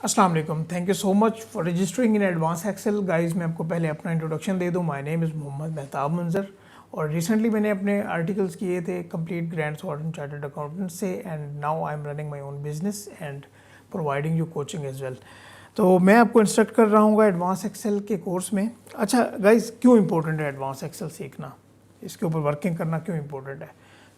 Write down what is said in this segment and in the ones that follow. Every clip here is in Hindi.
अस्सलाम वालेकुम, thank you so much for registering in advance Excel guys. मैं आपको पहले अपना इंट्रोडक्शन दे दूं। My name is Mohammad Mehtab Manzar और रिसेंटली मैंने अपने आर्टिकल्स किए थे कंप्लीट ग्रैंड स्वॉर्ड एंड चार्टर्ड अकाउंटेंट से, and now I am running my own business and providing you coaching as well. तो मैं आपको इंस्ट्रक्ट कर रहा हूँ एडवांस एक्सेल के कोर्स में। अच्छा गाइस, क्यों इंपॉर्टेंट है एडवांस एक्सेल सीखना, इसके ऊपर वर्किंग करना क्यों इंपॉर्टेंट है?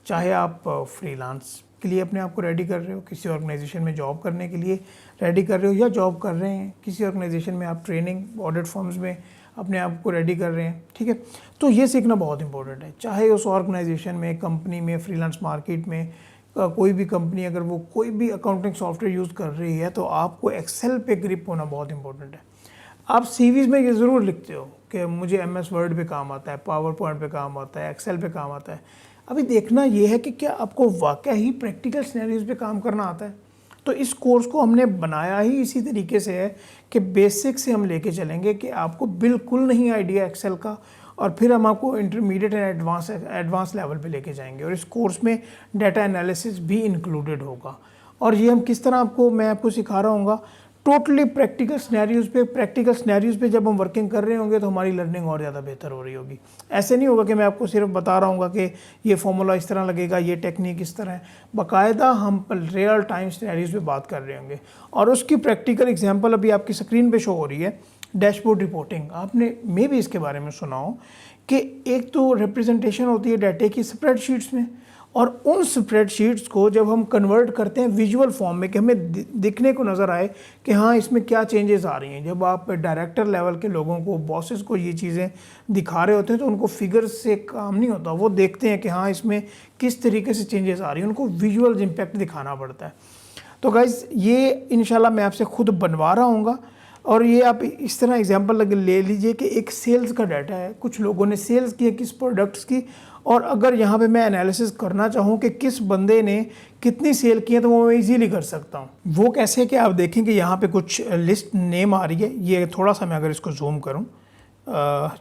चाहे आप फ्रीलांस के लिए अपने आप को रेडी कर रहे हो, किसी ऑर्गेनाइजेशन में जॉब करने के लिए रेडी कर रहे हो, या जॉब कर रहे हैं किसी ऑर्गेनाइजेशन में, आप ट्रेनिंग ऑडिट फर्म्स में अपने आप को रेडी कर रहे हैं, ठीक है, तो ये सीखना बहुत इंपॉर्टेंट है। चाहे उस ऑर्गेनाइजेशन में, कंपनी में, फ्रीलांस मार्केट में, कोई भी कंपनी अगर वो कोई भी अकाउंटिंग सॉफ्टवेयर यूज़ कर रही है, तो आपको एक्सेल पे ग्रिप होना बहुत इंपॉर्टेंट है। आप सीवीज़ में ये ज़रूर लिखते हो कि मुझे MS वर्ड पे काम आता है, पावर पॉइंट पे काम आता है, एक्सेल पे काम आता है। अभी देखना ये है कि क्या आपको वाकई ही प्रैक्टिकल सिनेरियोज पे काम करना आता है। तो इस कोर्स को हमने बनाया ही इसी तरीके से है कि बेसिक से हम लेके चलेंगे कि आपको बिल्कुल नहीं आइडिया एक्सेल का, और फिर हम आपको इंटरमीडिएट एंड एडवांस लेवल पे लेके जाएंगे। और इस कोर्स में डाटा एनालिसिस भी इंक्लूडेड होगा। और ये हम किस तरह मैं आपको सिखा रहा हूँ टोटली प्रैक्टिकल सिनेरियोज पे जब हम वर्किंग कर रहे होंगे तो हमारी लर्निंग और ज़्यादा बेहतर हो रही होगी। ऐसे नहीं होगा कि मैं आपको सिर्फ बता रहा हूँ कि ये फॉर्मूला इस तरह लगेगा, ये टेक्निक इस तरह है। बाकायदा हम रियल टाइम सिनेरियोज पे बात कर रहे होंगे, और उसकी प्रैक्टिकल एग्जांपल अभी आपकी स्क्रीन पे शो हो रही है। डैशबोर्ड रिपोर्टिंग, आपने मे भी इसके बारे में सुना हो कि एक तो रिप्रेजेंटेशन होती है डाटे की स्प्रेडशीट्स में, और उन स्प्रेडशीट्स को जब हम कन्वर्ट करते हैं विजुअल फॉर्म में कि हमें दिखने को नज़र आए कि हाँ इसमें क्या चेंजेस आ रही हैं। जब आप डायरेक्टर लेवल के लोगों को, बॉसेस को ये चीज़ें दिखा रहे होते हैं तो उनको फिगर्स से काम नहीं होता, वो देखते हैं कि हाँ इसमें किस तरीके से चेंजेस आ रही हैं, उनको विजुअल इम्पैक्ट दिखाना पड़ता है। तो गाइज़ ये इंशाल्लाह मैं आपसे खुद बनवा रहा हूँ, और ये आप इस तरह एग्जांपल ले लीजिए कि एक सेल्स का डाटा है, कुछ लोगों ने सेल्स की किस प्रोडक्ट्स की, और अगर यहाँ पे मैं एनालिसिस करना चाहूँ कि किस बंदे ने कितनी सेल की है, तो वो मैं इजीली कर सकता हूँ। वो कैसे कि आप देखें कि यहाँ पे कुछ लिस्ट नेम आ रही है। ये थोड़ा सा मैं अगर इसको जूम करूँ,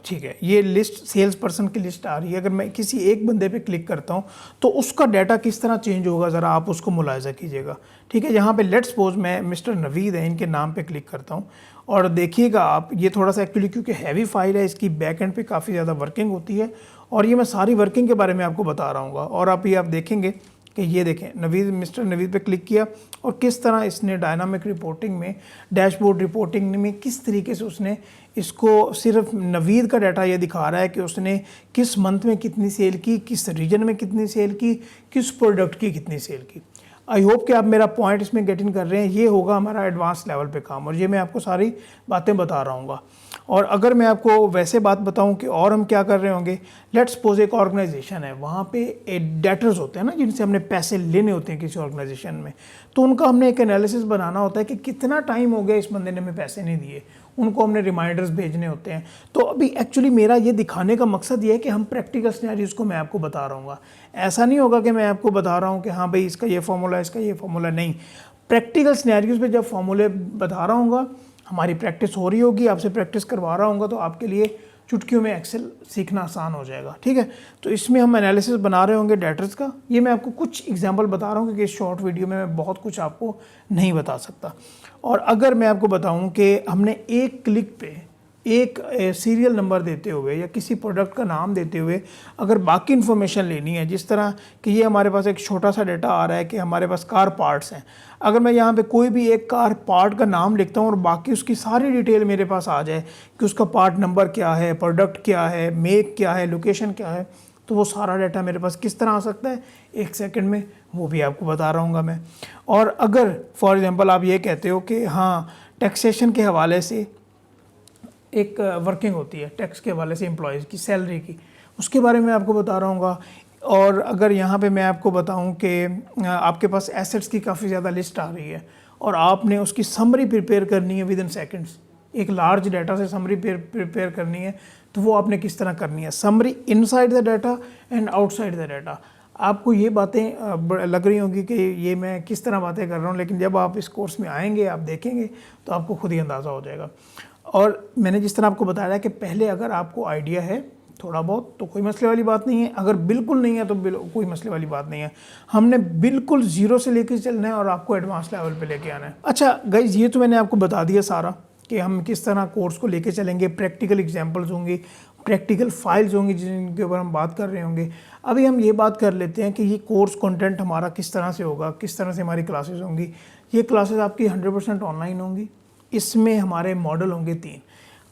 ठीक है, ये लिस्ट सेल्स पर्सन की लिस्ट आ रही है। अगर मैं किसी एक बंदे पे क्लिक करता हूँ तो उसका डाटा किस तरह चेंज होगा, ज़रा आप उसको मुलाहिजा कीजिएगा, ठीक है। यहाँ पे लेट्स सपोज मैं मिस्टर नवीद है, इनके नाम पे क्लिक करता हूँ, और देखिएगा आप, ये थोड़ा सा एक्चुअली क्योंकि हैवी फाइल है, इसकी बैक एंड पे काफ़ी ज़्यादा वर्किंग होती है, और ये मैं सारी वर्किंग के बारे में आपको बता रहा हूँ। और आप ये आप देखेंगे कि ये देखें नवीद, मिस्टर नवीद पे क्लिक किया, और किस तरह इसने डायनामिक रिपोर्टिंग में, डैशबोर्ड रिपोर्टिंग में किस तरीके से उसने इसको, सिर्फ नवीद का डाटा ये दिखा रहा है कि उसने किस मंथ में कितनी सेल की, किस रीजन में कितनी सेल की, किस प्रोडक्ट की कितनी सेल की। आई होप कि आप मेरा पॉइंट इसमें गेट इन कर रहे हैं। ये होगा हमारा एडवांस लेवल पे काम, और ये मैं आपको सारी बातें बता रहा हूँ। और अगर मैं आपको वैसे बात बताऊं कि और हम क्या कर रहे होंगे, लेट्स सपोज एक ऑर्गेनाइजेशन है, वहाँ पे डेटर्स होते हैं ना, जिनसे हमने पैसे लेने होते हैं किसी ऑर्गेनाइजेशन में, तो उनका हमने एक एनालिसिस बनाना होता है कि कितना टाइम हो गया इस बंदे ने हमें पैसे नहीं दिए, उनको हमने रिमाइंडर्स भेजने होते हैं। तो अभी एक्चुअली मेरा ये दिखाने का मकसद ये है कि हम प्रैक्टिकल सिनेरियोज को मैं आपको बता रहा हूँ। ऐसा नहीं होगा कि मैं आपको बता रहा हूँ कि हाँ भाई इसका ये फार्मूला, इसका ये फार्मूला, नहीं। प्रैक्टिकल सिनेरियोज पे जब फार्मूले बता रहा हूँ, हमारी प्रैक्टिस हो रही होगी, आपसे प्रैक्टिस करवा रहा हूँ, तो आपके लिए चुटकियों में एक्सेल सीखना आसान हो जाएगा, ठीक है। तो इसमें हम एनालिसिस बना रहे होंगे डेटर्स का। ये मैं आपको कुछ एग्जांपल बता रहा हूँ क्योंकि इस शॉर्ट वीडियो में मैं बहुत कुछ आपको नहीं बता सकता। और अगर मैं आपको बताऊँ कि हमने एक क्लिक पे एक सीरियल नंबर देते हुए या किसी प्रोडक्ट का नाम देते हुए अगर बाकी इन्फॉर्मेशन लेनी है, जिस तरह कि ये हमारे पास एक छोटा सा डाटा आ रहा है कि हमारे पास कार पार्ट्स हैं, अगर मैं यहाँ पे कोई भी एक कार पार्ट का नाम लिखता हूँ और बाकी उसकी सारी डिटेल मेरे पास आ जाए कि उसका पार्ट नंबर क्या है, प्रोडक्ट क्या है, मेक क्या है, लोकेशन क्या है, तो वो सारा डाटा मेरे पास किस तरह आ सकता है 1 सेकंड में, वो भी आपको बता रहा हूँ मैं। और अगर फॉर एग्जांपल आप ये कहते हो कि हाँ टैक्सेशन के हवाले से एक वर्किंग होती है, टैक्स के हवाले से एम्प्लॉयज़ की सैलरी की, उसके बारे में आपको बता रहा हूँ। और अगर यहाँ पे मैं आपको बताऊँ कि आपके पास एसेट्स की काफ़ी ज़्यादा लिस्ट आ रही है और आपने उसकी समरी प्रिपेयर करनी है विद इन सेकेंड्स, एक लार्ज डाटा से समरी प्रिपेयर करनी है, तो वो आपने किस तरह करनी है, summary inside the data and outside the data. आपको ये बातें लग रही होंगी कि ये मैं किस तरह बातें कर रहा हूँ, लेकिन जब आप इस कोर्स में आएंगे, आप देखेंगे तो आपको खुद ही अंदाज़ा हो जाएगा। और मैंने जिस तरह आपको बताया कि पहले अगर आपको आइडिया है थोड़ा बहुत तो कोई मसले वाली बात नहीं है, अगर बिल्कुल नहीं है तो कोई मसले वाली बात नहीं है। हमने बिल्कुल ज़ीरो से लेके चलना है और आपको एडवांस लेवल पे लेके आना है। अच्छा गाइज, ये तो मैंने आपको बता दिया सारा कि हम किस तरह कोर्स को लेके चलेंगे, प्रैक्टिकल एग्जाम्पल्स होंगी, प्रैक्टिकल फाइल्स होंगी जिनके ऊपर हम बात कर रहे होंगे। अभी हम ये बात कर लेते हैं कि ये कोर्स कंटेंट हमारा किस तरह से होगा, किस तरह से हमारी क्लासेस होंगी। ये क्लासेस आपकी 100% ऑनलाइन होंगी। इसमें हमारे मॉडल होंगे 3।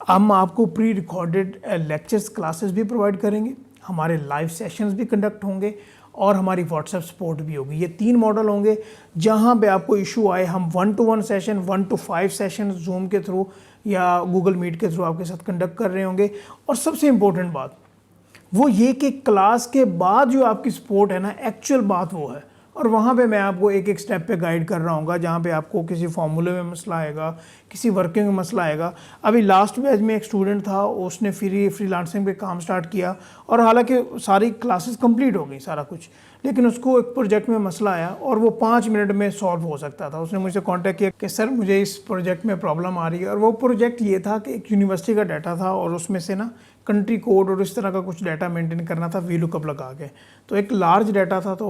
हम आपको प्री रिकॉर्डेड लेक्चर्स क्लासेस भी प्रोवाइड करेंगे, हमारे लाइव सेशंस भी कंडक्ट होंगे और हमारी व्हाट्सएप सपोर्ट भी होगी। ये 3 मॉडल होंगे जहाँ पे आपको इशू आए हम 1-to-1 session, 1-to-5 session zoom के थ्रू या गूगल मीट के थ्रू आपके साथ कंडक्ट कर रहे होंगे। और सबसे इम्पोर्टेंट बात वो ये कि क्लास के बाद जो आपकी सपोर्ट है ना, एक्चुअल बात वो है। और वहाँ पे मैं आपको एक एक स्टेप पे गाइड कर रहा हूँ, जहाँ पे आपको किसी फॉर्मूले में मसला आएगा, किसी वर्किंग में मसला आएगा। अभी लास्ट बैच में एक स्टूडेंट था, उसने फ्रीलांसिंग पे काम स्टार्ट किया और हालांकि सारी क्लासेस कंप्लीट हो गई सारा कुछ, लेकिन उसको एक प्रोजेक्ट में मसला आया और वो 5 मिनट में सॉल्व हो सकता था। उसने मुझसे कॉन्टैक्ट किया कि सर मुझे इस प्रोजेक्ट में प्रॉब्लम आ रही है। और वो प्रोजेक्ट ये था कि एक यूनिवर्सिटी का डाटा था और उसमें से ना कंट्री कोड और इस तरह का कुछ डाटा मेंटेन करना था वीलुकअप लगा के। तो एक लार्ज डाटा था, तो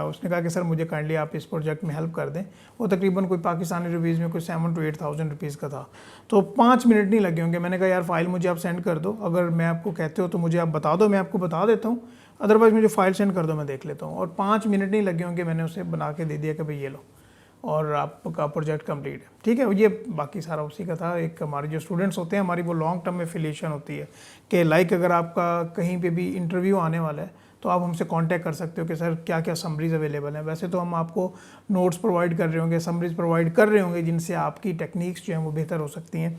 उसने कहा कि सर मुझे काइंडली आप इस प्रोजेक्ट में हेल्प कर दें। वो तकरीबन कोई पाकिस्तानी रुपीज़ में कोई 7,000 to 8,000 रुपीज़ का था। तो 5 मिनट नहीं लगे होंगे। मैंने कहा यार फाइल मुझे आप सेंड कर दो, अगर मैं आपको कहते हो तो मुझे आप बता दो, मैं आपको बता देता हूँ, अदरवाइज़ मुझे फाइल सेंड कर दो, मैं देख लेता हूँ। और 5 मिनट नहीं लगे होंगे, मैंने उसे बना के दे दिया कि भाई ये लो और आपका प्रोजेक्ट कंप्लीट है। ठीक है, ये बाकी सारा उसी का था। एक हमारे जो स्टूडेंट्स होते हैं, हमारी वो लॉन्ग टर्म एफिलिएशन होती है कि लाइक अगर आपका कहीं पे भी इंटरव्यू आने वाला है तो आप हमसे कांटेक्ट कर सकते हो कि सर क्या क्या समरीज अवेलेबल हैं। वैसे तो हम आपको नोट्स प्रोवाइड कर रहे होंगे, समरीज प्रोवाइड कर रहे होंगे जिनसे आपकी टेक्निक्स जो हैं वो बेहतर हो सकती हैं।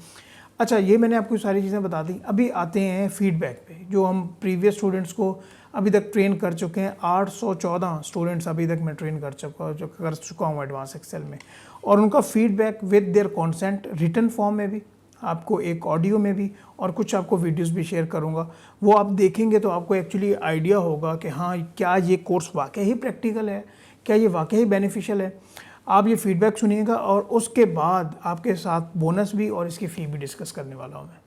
अच्छा, ये मैंने आपको सारी चीज़ें बता दी। अभी आते हैं फीडबैक पे, जो हम प्रीवियस स्टूडेंट्स को अभी तक ट्रेन कर चुके हैं। 814 स्टूडेंट्स अभी तक मैं ट्रेन कर चुका हूँ एडवांस एक्सेल में। और उनका feedback with their consent written form में भी, आपको एक ऑडियो में भी, और कुछ आपको वीडियोस भी शेयर करूँगा। वो आप देखेंगे तो आपको एक्चुअली आइडिया होगा कि हाँ क्या ये कोर्स वाकई ही प्रैक्टिकल है, क्या ये वाकई बेनिफिशियल है। आप ये फीडबैक सुनिएगा और उसके बाद आपके साथ बोनस भी और इसकी फ़ी भी डिस्कस करने वाला हूँ मैं।